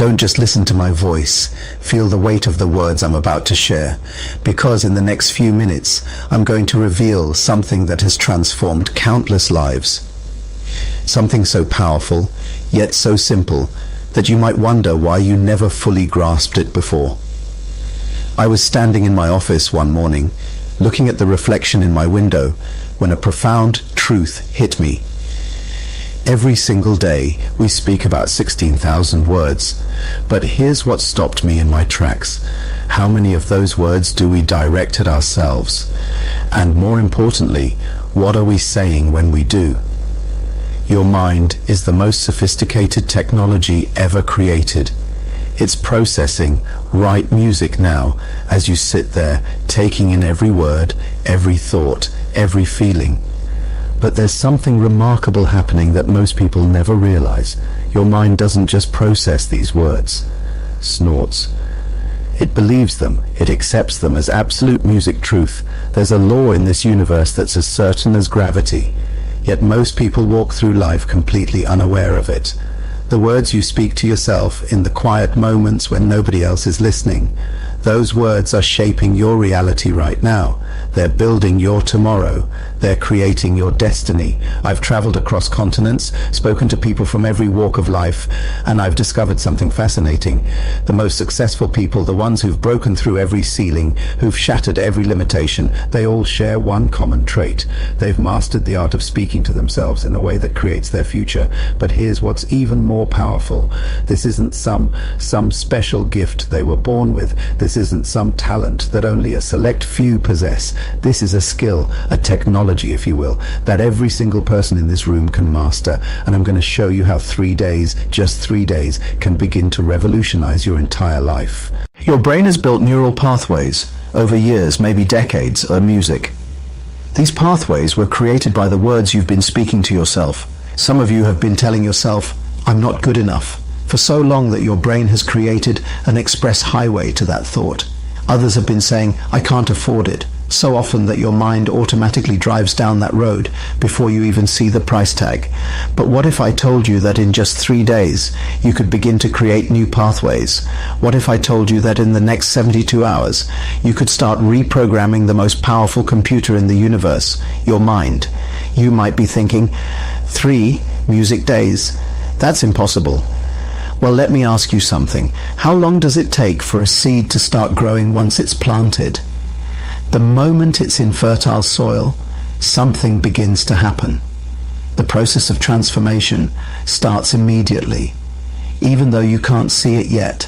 Don't just listen to my voice, feel the weight of the words I'm about to share, because in the next few minutes, I'm going to reveal something that has transformed countless lives. Something so powerful, yet so simple, that you might wonder why you never fully grasped it before. I was standing in my office one morning, looking at the reflection in my window, when a profound truth hit me. Every single day, we speak about 16,000 words, but here's what stopped me in my tracks. How many of those words do we direct at ourselves? And more importantly, what are we saying when we do? Your mind is the most sophisticated technology ever created. It's processing right music now as you sit there, taking in every word, every thought, every feeling. But there's something remarkable happening that most people never realize. Your mind doesn't just process these words, snorts. It believes them, it accepts them as absolute music truth. There's a law in this universe that's as certain as gravity. Yet most people walk through life completely unaware of it. The words you speak to yourself in the quiet moments when nobody else is listening, those words are shaping your reality right now. They're building your tomorrow. They're creating your destiny. I've traveled across continents, spoken to people from every walk of life, and I've discovered something fascinating. The most successful people, the ones who've broken through every ceiling, who've shattered every limitation, they all share one common trait. They've mastered the art of speaking to themselves in a way that creates their future. But here's what's even more powerful. This isn't some special gift they were born with. This isn't some talent that only a select few possess. This is a skill, a technology, if you will, that every single person in this room can master. And I'm going to show you how 3 days, just 3 days, can begin to revolutionize your entire life. Your brain has built neural pathways over years, maybe decades, of music. These pathways were created by the words you've been speaking to yourself. Some of you have been telling yourself, "I'm not good enough," for so long that your brain has created an express highway to that thought. Others have been saying, "I can't afford it," so often that your mind automatically drives down that road before you even see the price tag. But what if I told you that in just 3 days you could begin to create new pathways? What if I told you that in the next 72 hours you could start reprogramming the most powerful computer in the universe, your mind? You might be thinking, 3 music days? That's impossible. Well, let me ask you something. How long does it take for a seed to start growing once it's planted? The moment it's in fertile soil, something begins to happen. The process of transformation starts immediately, even though you can't see it yet.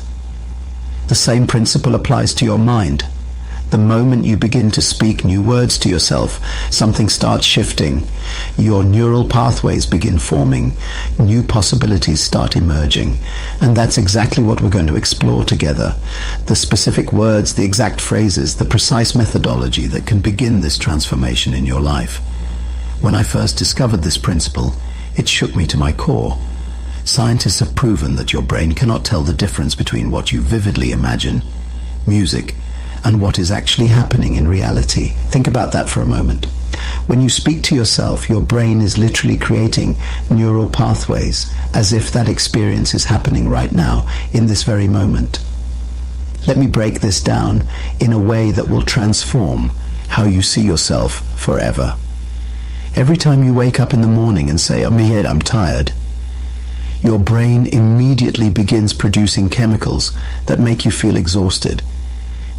The same principle applies to your mind. The moment you begin to speak new words to yourself, something starts shifting. Your neural pathways begin forming. New possibilities start emerging. And that's exactly what we're going to explore together. The specific words, the exact phrases, the precise methodology that can begin this transformation in your life. When I first discovered this principle, it shook me to my core. Scientists have proven that your brain cannot tell the difference between what you vividly imagine, music, and what is actually happening in reality. Think about that for a moment. When you speak to yourself, your brain is literally creating neural pathways as if that experience is happening right now, in this very moment. Let me break this down in a way that will transform how you see yourself forever. Every time you wake up in the morning and say, I'm tired, your brain immediately begins producing chemicals that make you feel exhausted.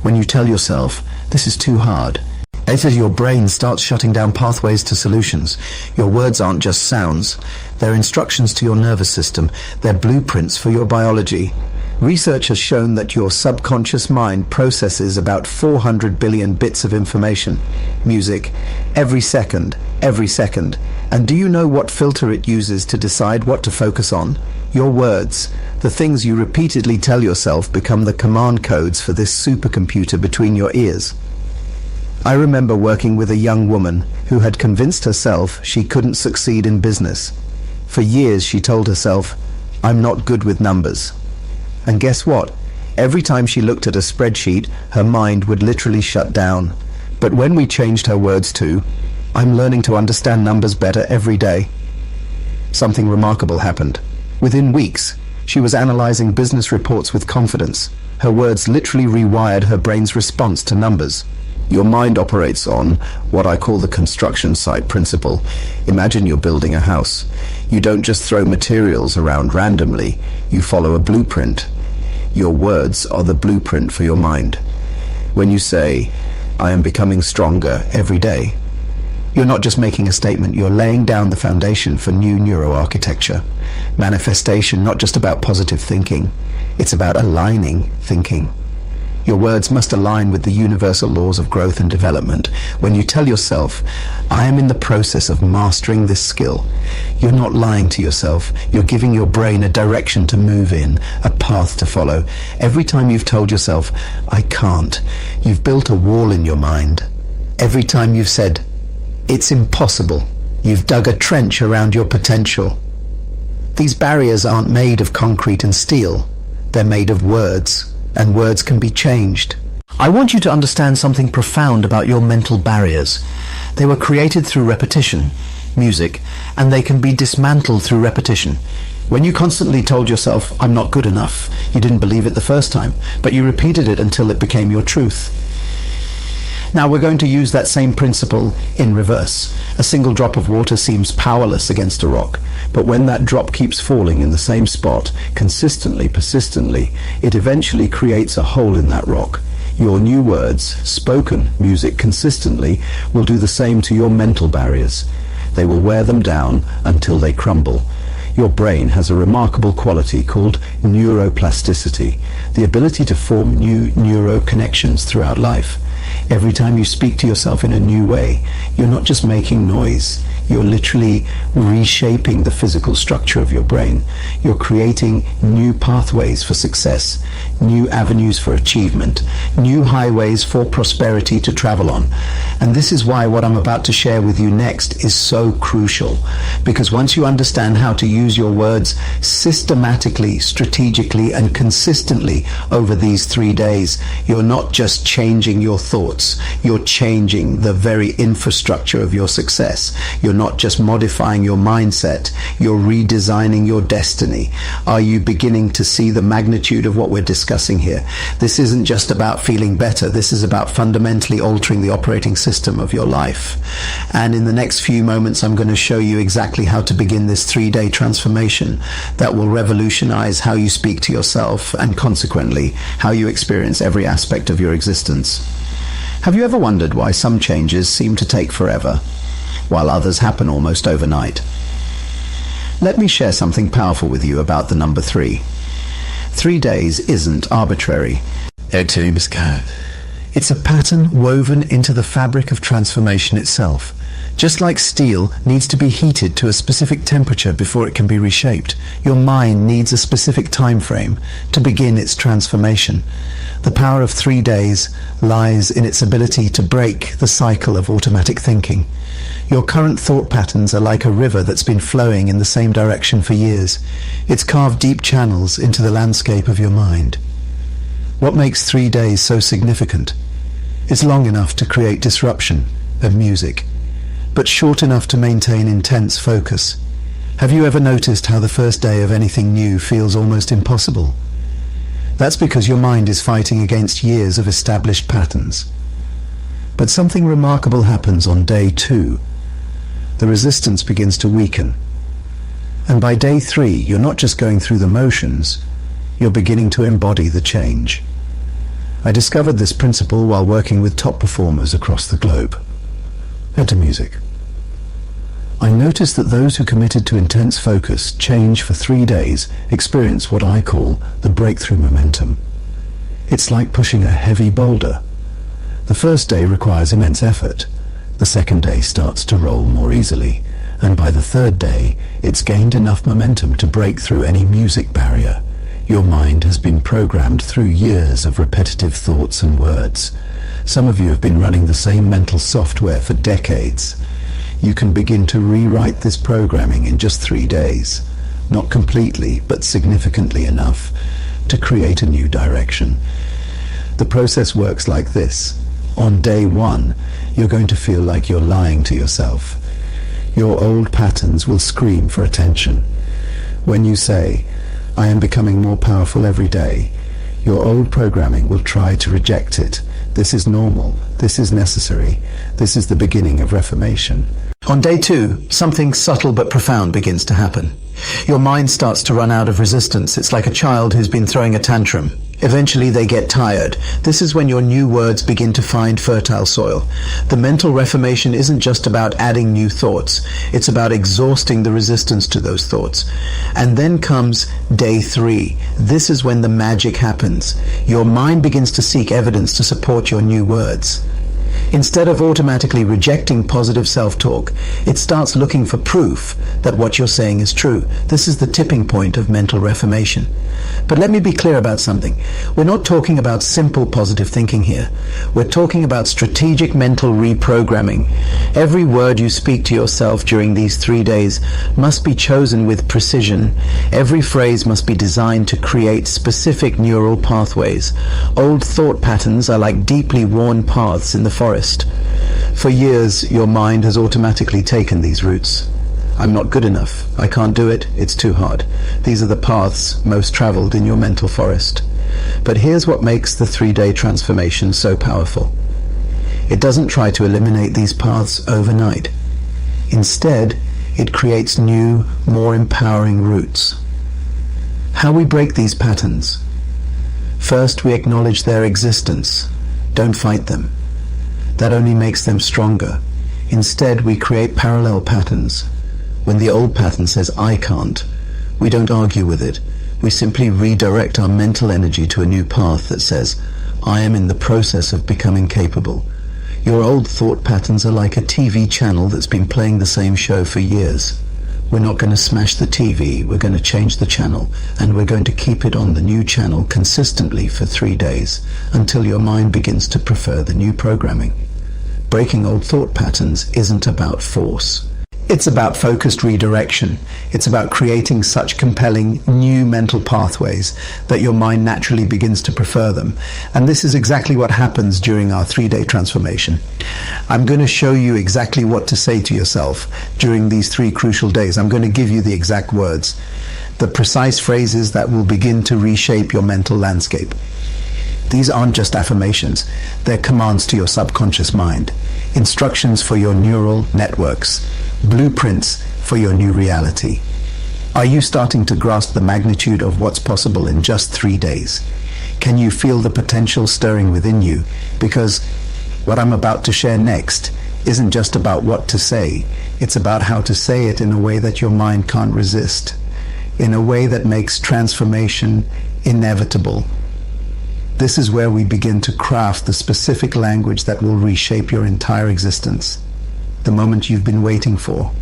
When you tell yourself, this is too hard, it's as your brain starts shutting down pathways to solutions. Your words aren't just sounds. They're instructions to your nervous system. They're blueprints for your biology. Research has shown that your subconscious mind processes about 400 billion bits of information, music, every second. And do you know what filter it uses to decide what to focus on? Your words. The things you repeatedly tell yourself become the command codes for this supercomputer between your ears. I remember working with a young woman who had convinced herself she couldn't succeed in business. For years she told herself, "I'm not good with numbers." And guess what? Every time she looked at a spreadsheet, her mind would literally shut down. But when we changed her words to, "I'm learning to understand numbers better every day," something remarkable happened. Within weeks, She was analyzing business reports with confidence. Her words literally rewired her brain's response to numbers. Your mind operates on what I call the construction site principle. Imagine you're building a house. You don't just throw materials around randomly. You follow a blueprint. Your words are the blueprint for your mind. When you say, I am becoming stronger every day, you're not just making a statement, you're laying down the foundation for new neuroarchitecture. Manifestation, not just about positive thinking, it's about aligning thinking. Your words must align with the universal laws of growth and development. When you tell yourself, I am in the process of mastering this skill, you're not lying to yourself. You're giving your brain a direction to move in, a path to follow. Every time you've told yourself, I can't, you've built a wall in your mind. Every time you've said, it's impossible, you've dug a trench around your potential. These barriers aren't made of concrete and steel. They're made of words. And words can be changed. I want you to understand something profound about your mental barriers. They were created through repetition, music, and they can be dismantled through repetition. When you constantly told yourself, I'm not good enough, you didn't believe it the first time, but you repeated it until it became your truth. Now we're going to use that same principle in reverse. A single drop of water seems powerless against a rock, but when that drop keeps falling in the same spot, consistently, persistently, it eventually creates a hole in that rock. Your new words, spoken music consistently, will do the same to your mental barriers. They will wear them down until they crumble. Your brain has a remarkable quality called neuroplasticity, the ability to form new neuroconnections throughout life. Every time you speak to yourself in a new way, you're not just making noise, you're literally reshaping the physical structure of your brain. You're creating new pathways for success, new avenues for achievement, new highways for prosperity to travel on. And this is why what I'm about to share with you next is so crucial. Because once you understand how to use your words systematically, strategically, and consistently over these 3 days, you're not just changing your thoughts, you're changing the very infrastructure of your success. You're not just modifying your mindset, you're redesigning your destiny. Are you beginning to see the magnitude of what we're discussing here? This isn't just about feeling better, this is about fundamentally altering the operating system of your life. And in the next few moments, I'm going to show you exactly how to begin this 3-day transformation that will revolutionize how you speak to yourself and consequently how you experience every aspect of your existence. Have you ever wondered why some changes seem to take forever, while others happen almost overnight? Let me share something powerful with you about the number 3. 3 days isn't arbitrary. It's a pattern woven into the fabric of transformation itself. Just like steel needs to be heated to a specific temperature before it can be reshaped, your mind needs a specific time frame to begin its transformation. The power of 3 days lies in its ability to break the cycle of automatic thinking. Your current thought patterns are like a river that's been flowing in the same direction for years. It's carved deep channels into the landscape of your mind. What makes 3 days so significant? It's long enough to create disruption of music, but short enough to maintain intense focus. Have you ever noticed how the first day of anything new feels almost impossible? That's because your mind is fighting against years of established patterns. But something remarkable happens on day 2. The resistance begins to weaken. And by day 3, you're not just going through the motions, you're beginning to embody the change. I discovered this principle while working with top performers across the globe. Enter music. I noticed that those who committed to intense focus, change for 3 days, experience what I call the breakthrough momentum. It's like pushing a heavy boulder. The first day requires immense effort. The second day starts to roll more easily, and by the third day, it's gained enough momentum to break through any music barrier. Your mind has been programmed through years of repetitive thoughts and words. Some of you have been running the same mental software for decades. You can begin to rewrite this programming in just 3 days. Not completely, but significantly enough to create a new direction. The process works like this. On day 1, you're going to feel like you're lying to yourself. Your old patterns will scream for attention. When you say, I am becoming more powerful every day. Your old programming will try to reject it. This is normal. This is necessary. This is the beginning of reformation. On day 2, something subtle but profound begins to happen. Your mind starts to run out of resistance. It's like a child who's been throwing a tantrum. Eventually they get tired. This is when your new words begin to find fertile soil. The mental reformation isn't just about adding new thoughts. It's about exhausting the resistance to those thoughts. And then comes day 3. This is when the magic happens. Your mind begins to seek evidence to support your new words. Instead of automatically rejecting positive self-talk, it starts looking for proof that what you're saying is true. This is the tipping point of mental reformation. But let me be clear about something. We're not talking about simple positive thinking here. We're talking about strategic mental reprogramming. Every word you speak to yourself during these 3 days must be chosen with precision. Every phrase must be designed to create specific neural pathways. Old thought patterns are like deeply worn paths in the forest. For years, your mind has automatically taken these routes. I'm not good enough. I can't do it. It's too hard. These are the paths most traveled in your mental forest. But here's what makes the 3-day transformation so powerful. It doesn't try to eliminate these paths overnight. Instead, it creates new, more empowering routes. How we break these patterns? First, we acknowledge their existence. Don't fight them. That only makes them stronger. Instead, we create parallel patterns. When the old pattern says, I can't, we don't argue with it. We simply redirect our mental energy to a new path that says, I am in the process of becoming capable. Your old thought patterns are like a TV channel that's been playing the same show for years. We're not going to smash the TV, we're going to change the channel, and we're going to keep it on the new channel consistently for 3 days, until your mind begins to prefer the new programming. Breaking old thought patterns isn't about force. It's about focused redirection. It's about creating such compelling new mental pathways that your mind naturally begins to prefer them. And this is exactly what happens during our 3-day transformation. I'm going to show you exactly what to say to yourself during these 3 crucial days. I'm going to give you the exact words, the precise phrases that will begin to reshape your mental landscape. These aren't just affirmations. They're commands to your subconscious mind, instructions for your neural networks, blueprints for your new reality. Are you starting to grasp the magnitude of what's possible in just 3 days? Can you feel the potential stirring within you? Because what I'm about to share next isn't just about what to say. It's about how to say it in a way that your mind can't resist, in a way that makes transformation inevitable. This is where we begin to craft the specific language that will reshape your entire existence. The moment you've been waiting for.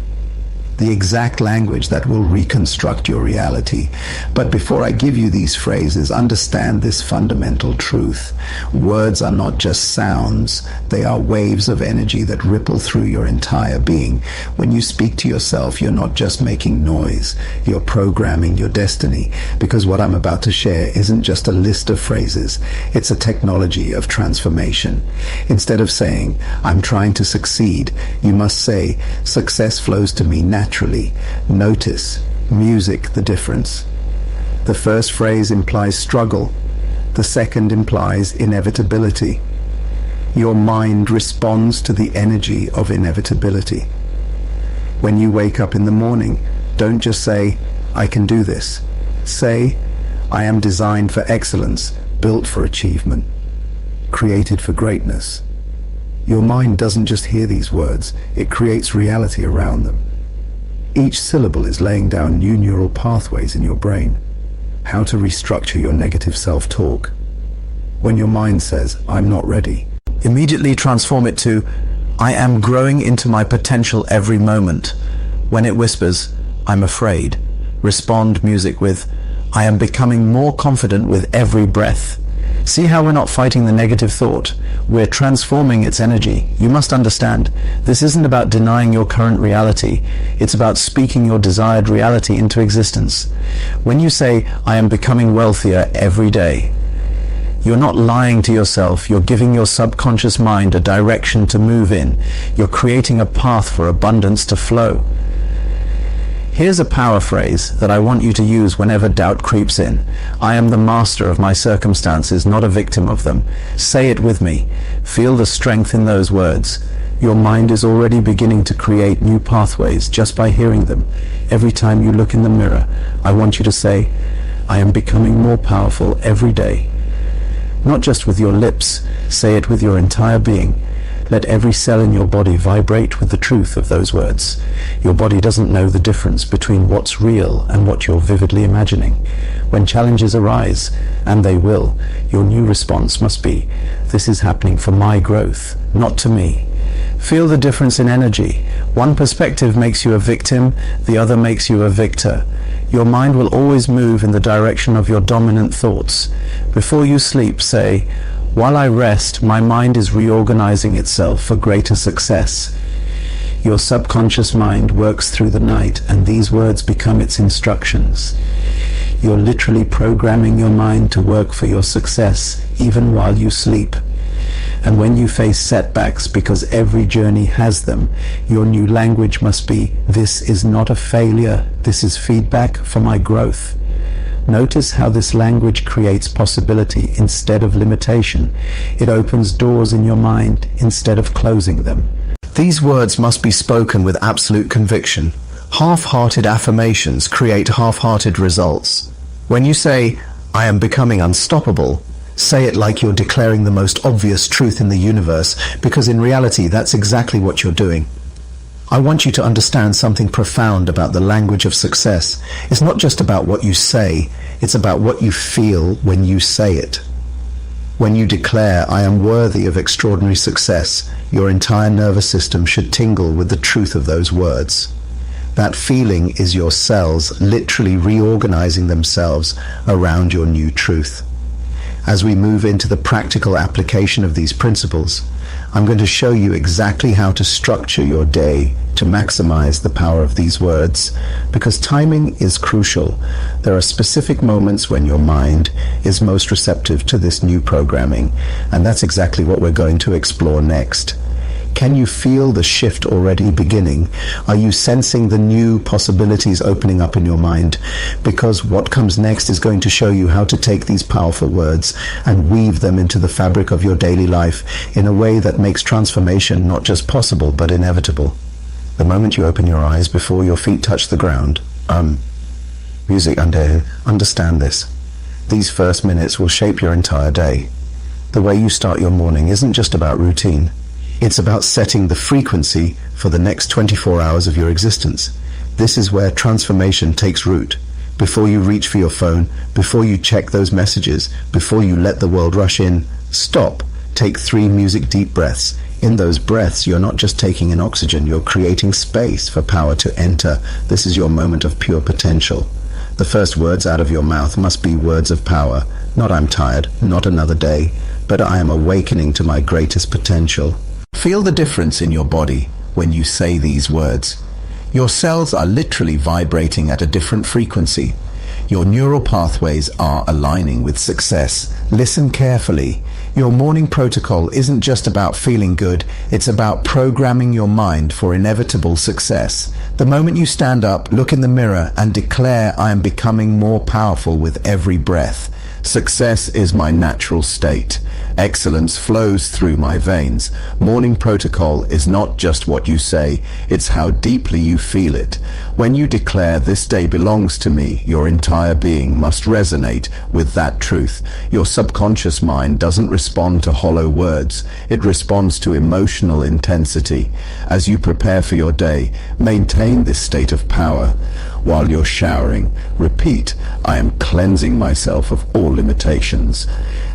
The exact language that will reconstruct your reality. But before I give you these phrases, understand this fundamental truth. Words are not just sounds. They are waves of energy that ripple through your entire being. When you speak to yourself, you're not just making noise. You're programming your destiny. Because what I'm about to share isn't just a list of phrases. It's a technology of transformation. Instead of saying, I'm trying to succeed, you must say, success flows to me naturally. Notice, music, the difference. The first phrase implies struggle. The second implies inevitability. Your mind responds to the energy of inevitability. When you wake up in the morning, don't just say, I can do this. Say, I am designed for excellence, built for achievement, created for greatness. Your mind doesn't just hear these words, it creates reality around them. Each syllable is laying down new neural pathways in your brain. How to restructure your negative self-talk. When your mind says, I'm not ready, immediately transform it to, I am growing into my potential every moment. When it whispers, I'm afraid, respond music with, I am becoming more confident with every breath. See how we're not fighting the negative thought. We're transforming its energy. You must understand, this isn't about denying your current reality. It's about speaking your desired reality into existence. When you say, I am becoming wealthier every day, you're not lying to yourself. You're giving your subconscious mind a direction to move in. You're creating a path for abundance to flow. Here's a power phrase that I want you to use whenever doubt creeps in. I am the master of my circumstances, not a victim of them. Say it with me. Feel the strength in those words. Your mind is already beginning to create new pathways just by hearing them. Every time you look in the mirror, I want you to say, I am becoming more powerful every day. Not just with your lips, say it with your entire being. Let every cell in your body vibrate with the truth of those words. Your body doesn't know the difference between what's real and what you're vividly imagining. When challenges arise, and they will, your new response must be, this is happening for my growth, not to me. Feel the difference in energy. One perspective makes you a victim, the other makes you a victor. Your mind will always move in the direction of your dominant thoughts. Before you sleep, say, while I rest, my mind is reorganizing itself for greater success. Your subconscious mind works through the night, and these words become its instructions. You're literally programming your mind to work for your success, even while you sleep. And when you face setbacks, because every journey has them, your new language must be, this is not a failure, this is feedback for my growth. Notice how this language creates possibility instead of limitation. It opens doors in your mind instead of closing them. These words must be spoken with absolute conviction. Half-hearted affirmations create half-hearted results. When you say, I am becoming unstoppable, say it like you're declaring the most obvious truth in the universe, because in reality that's exactly what you're doing. I want you to understand something profound about the language of success. It's not just about what you say, it's about what you feel when you say it. When you declare, I am worthy of extraordinary success, your entire nervous system should tingle with the truth of those words. That feeling is your cells literally reorganizing themselves around your new truth. As we move into the practical application of these principles, I'm going to show you exactly how to structure your day to maximize the power of these words, because timing is crucial. There are specific moments when your mind is most receptive to this new programming, and that's exactly what we're going to explore next. Can you feel the shift already beginning? Are you sensing the new possibilities opening up in your mind? Because what comes next is going to show you how to take these powerful words and weave them into the fabric of your daily life in a way that makes transformation not just possible, but inevitable. The moment you open your eyes before your feet touch the ground, understand this. These first minutes will shape your entire day. The way you start your morning isn't just about routine. It's about setting the frequency for the next 24 hours of your existence. This is where transformation takes root. Before you reach for your phone, before you check those messages, before you let the world rush in, stop. Take 3 music deep breaths. In those breaths, you're not just taking in oxygen, you're creating space for power to enter. This is your moment of pure potential. The first words out of your mouth must be words of power. Not I'm tired, not another day, but I am awakening to my greatest potential. Feel the difference in your body when you say these words. Your cells are literally vibrating at a different frequency. Your neural pathways are aligning with success. Listen carefully. Your morning protocol isn't just about feeling good, it's about programming your mind for inevitable success. The moment you stand up, look in the mirror and declare, I am becoming more powerful with every breath. Success is my natural state. Excellence flows through my veins. Morning protocol is not just what you say, it's how deeply you feel it. When you declare this day belongs to me, your entire being must resonate with that truth. Your subconscious mind doesn't respond to hollow words, it responds to emotional intensity. As you prepare for your day, maintain this state of power. While you're showering, repeat, I am cleansing myself of all limitations.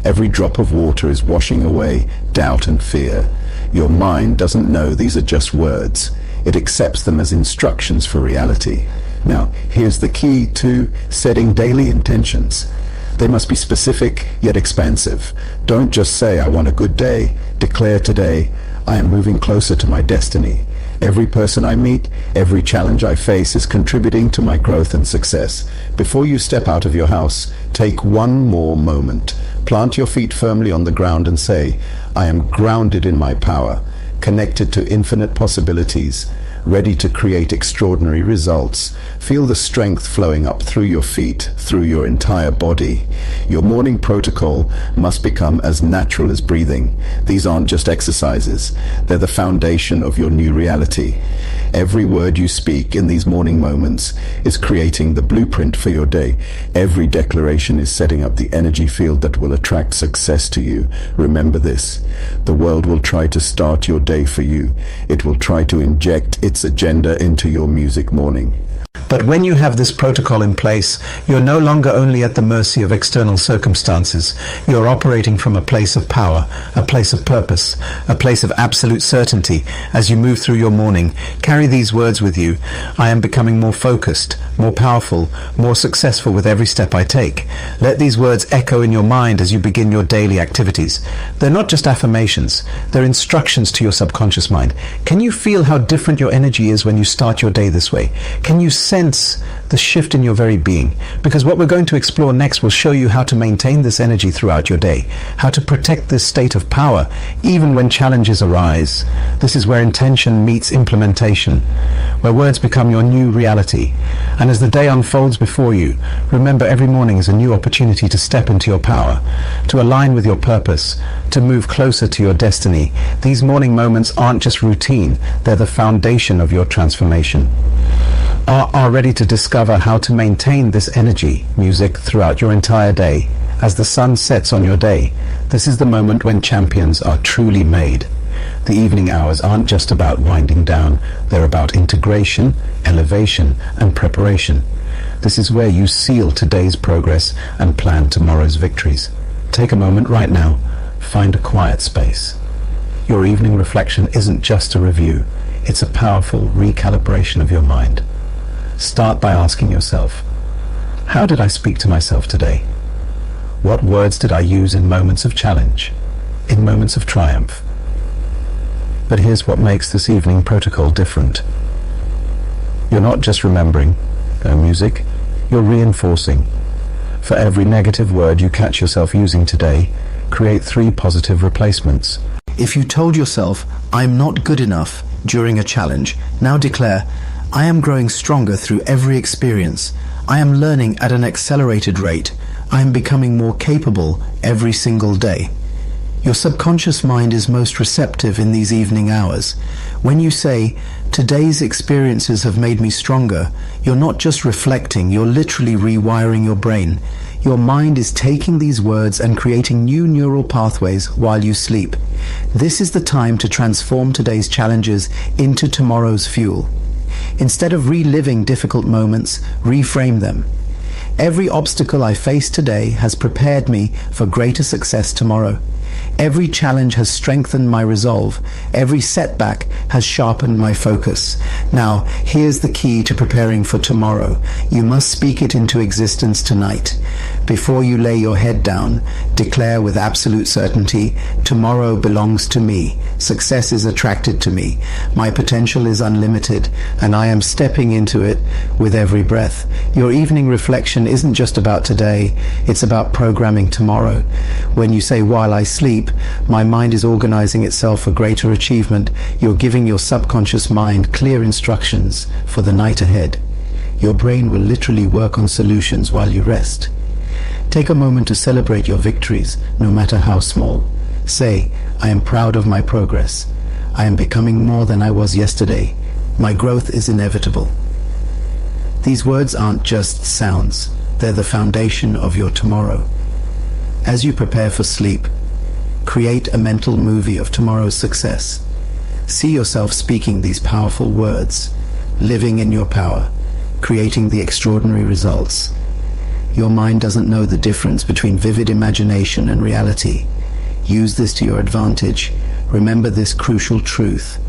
Every drop of water is washing away doubt and fear. Your mind doesn't know these are just words. It accepts them as instructions for reality. Now, here's the key to setting daily intentions. They must be specific yet expansive. Don't just say, I want a good day. Declare today, I am moving closer to my destiny. Every person I meet, every challenge I face is contributing to my growth and success. Before you step out of your house, take one more moment. Plant your feet firmly on the ground and say, I am grounded in my power, connected to infinite possibilities, ready to create extraordinary results. Feel the strength flowing up through your feet, through your entire body. Your morning protocol must become as natural as breathing. These aren't just exercises, they're the foundation of your new reality. Every word you speak in these morning moments is creating the blueprint for your day. Every declaration is setting up the energy field that will attract success to you. Remember this: the world will try to start your day for you. It will try to inject its agenda into your music morning. But when you have this protocol in place, you're no longer only at the mercy of external circumstances. You're operating from a place of power, a place of purpose, a place of absolute certainty. As you move through your morning, carry these words with you. I am becoming more focused, more powerful, more successful with every step I take. Let these words echo in your mind as you begin your daily activities. They're not just affirmations, they're instructions to your subconscious mind. Can you feel how different your energy is when you start your day this way? Can you sense the shift in your very being? Because what we're going to explore next will show you how to maintain this energy throughout your day, how to protect this state of power even when challenges arise. This is where intention meets implementation, where words become your new reality. And as the day unfolds before you, remember every morning is a new opportunity to step into your power, to align with your purpose, to move closer to your destiny. These morning moments aren't just routine, they're the foundation of your transformation. Are ready to discover how to maintain this energy music throughout your entire day. As the sun sets on your day, this is the moment when champions are truly made. The evening hours aren't just about winding down, they're about integration, elevation, and preparation. This is where you seal today's progress and plan tomorrow's victories. Take a moment right now, find a quiet space. Your evening reflection isn't just a review, it's a powerful recalibration of your mind. Start by asking yourself, how did I speak to myself today? What words did I use in moments of challenge, in moments of triumph? But here's what makes this evening protocol different. You're not just remembering music, you're reinforcing. For every negative word you catch yourself using today, create 3 positive replacements. If you told yourself, I'm not good enough during a challenge, now declare, I am growing stronger through every experience. I am learning at an accelerated rate. I am becoming more capable every single day. Your subconscious mind is most receptive in these evening hours. When you say, today's experiences have made me stronger, you're not just reflecting, you're literally rewiring your brain. Your mind is taking these words and creating new neural pathways while you sleep. This is the time to transform today's challenges into tomorrow's fuel. Instead of reliving difficult moments, reframe them. Every obstacle I face today has prepared me for greater success tomorrow. Every challenge has strengthened my resolve. Every setback has sharpened my focus. Now, here's the key to preparing for tomorrow. You must speak it into existence tonight. Before you lay your head down, declare with absolute certainty, tomorrow belongs to me. Success is attracted to me. My potential is unlimited, and I am stepping into it with every breath. Your evening reflection isn't just about today, it's about programming tomorrow. When you say, while I sleep, my mind is organizing itself for greater achievement, you're giving your subconscious mind clear instructions for the night ahead. Your brain will literally work on solutions while you rest. Take a moment to celebrate your victories, no matter how small. Say, I am proud of my progress. I am becoming more than I was yesterday. My growth is inevitable. These words aren't just sounds, they're the foundation of your tomorrow. As you prepare for sleep, create a mental movie of tomorrow's success. See yourself speaking these powerful words, living in your power, creating the extraordinary results. Your mind doesn't know the difference between vivid imagination and reality. Use this to your advantage. Remember this crucial truth.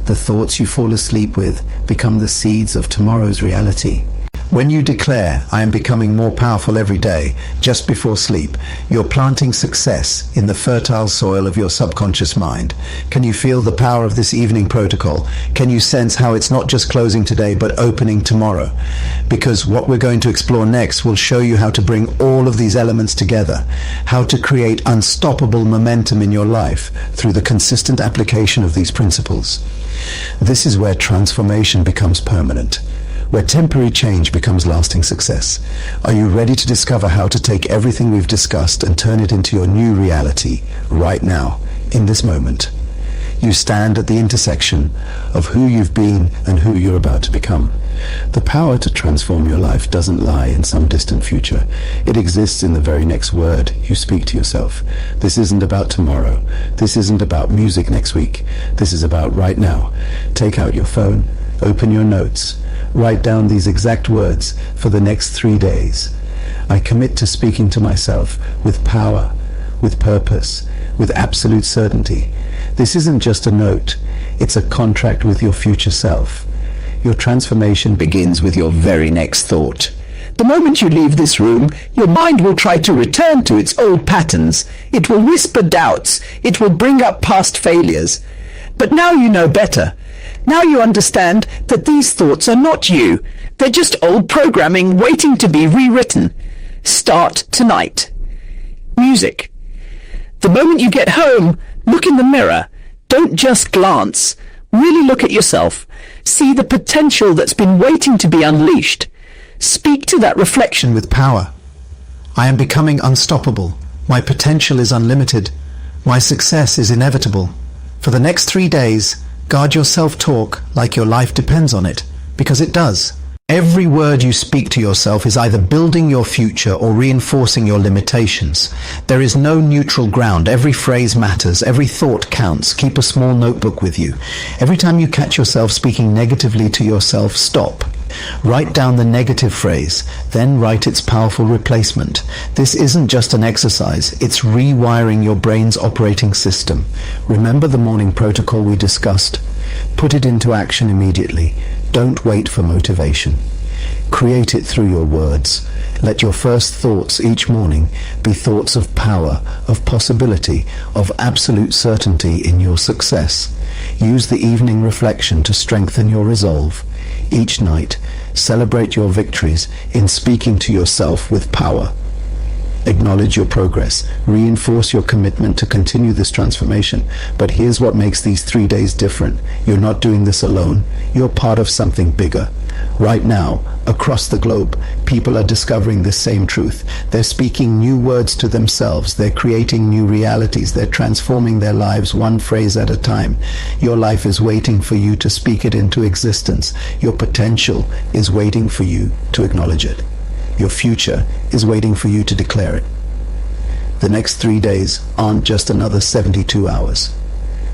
The thoughts you fall asleep with become the seeds of tomorrow's reality. When you declare, I am becoming more powerful every day, just before sleep, you're planting success in the fertile soil of your subconscious mind. Can you feel the power of this evening protocol? Can you sense how it's not just closing today, but opening tomorrow? Because what we're going to explore next will show you how to bring all of these elements together, how to create unstoppable momentum in your life through the consistent application of these principles. This is where transformation becomes permanent, where temporary change becomes lasting success. Are you ready to discover how to take everything we've discussed and turn it into your new reality right now, in this moment? You stand at the intersection of who you've been and who you're about to become. The power to transform your life doesn't lie in some distant future. It exists in the very next word you speak to yourself. This isn't about tomorrow. This isn't about music next week. This is about right now. Take out your phone, open your notes, write down these exact words for the next 3 days. I commit to speaking to myself with power, with purpose, with absolute certainty. This isn't just a note, it's a contract with your future self. Your transformation begins with your very next thought. The moment you leave this room, your mind will try to return to its old patterns. It will whisper doubts. It will bring up past failures. But now you know better. Now you understand that these thoughts are not you. They're just old programming waiting to be rewritten. Start tonight. Music. The moment you get home, look in the mirror. Don't just glance. Really look at yourself. See the potential that's been waiting to be unleashed. Speak to that reflection With power. I am becoming unstoppable. My potential is unlimited. My success is inevitable. For the next 3 days, guard your self-talk like your life depends on it, because it does. Every word you speak to yourself is either building your future or reinforcing your limitations. There is no neutral ground. Every phrase matters. Every thought counts. Keep a small notebook with you. Every time you catch yourself speaking negatively to yourself, stop. Write down the negative phrase, then write its powerful replacement. This isn't just an exercise, it's rewiring your brain's operating system. Remember the morning protocol we discussed? Put it into action immediately. Don't wait for motivation. Create it through your words. Let your first thoughts each morning be thoughts of power, of possibility, of absolute certainty in your success. Use the evening reflection to strengthen your resolve. Each night, celebrate your victories in speaking to yourself with power. Acknowledge your progress. Reinforce your commitment to continue this transformation. But here's what makes these 3 days different. You're not doing this alone. You're part of something bigger. Right now, across the globe, people are discovering this same truth. They're speaking new words to themselves. They're creating new realities. They're transforming their lives one phrase at a time. Your life is waiting for you to speak it into existence. Your potential is waiting for you to acknowledge it. Your future is waiting for you to declare it. The next 3 days aren't just another 72 hours.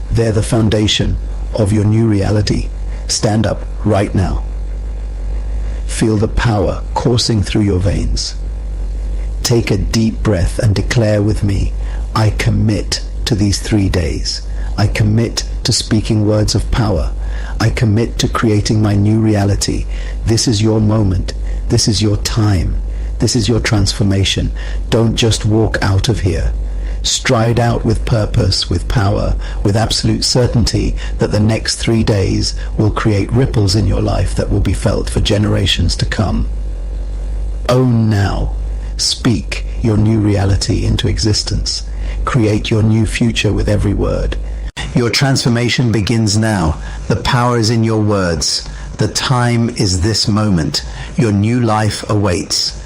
They're the foundation of your new reality. Stand up right now. Feel the power coursing through your veins. Take a deep breath and declare with me, I commit to these 3 days. I commit to speaking words of power. I commit to creating my new reality. This is your moment. This is your time. This is your transformation. Don't just walk out of here. Stride out with purpose, with power, with absolute certainty that the next 3 days will create ripples in your life that will be felt for generations to come. Own now. Speak your new reality into existence. Create your new future with every word. Your transformation begins now. The power is in your words. The time is this moment. Your new life awaits.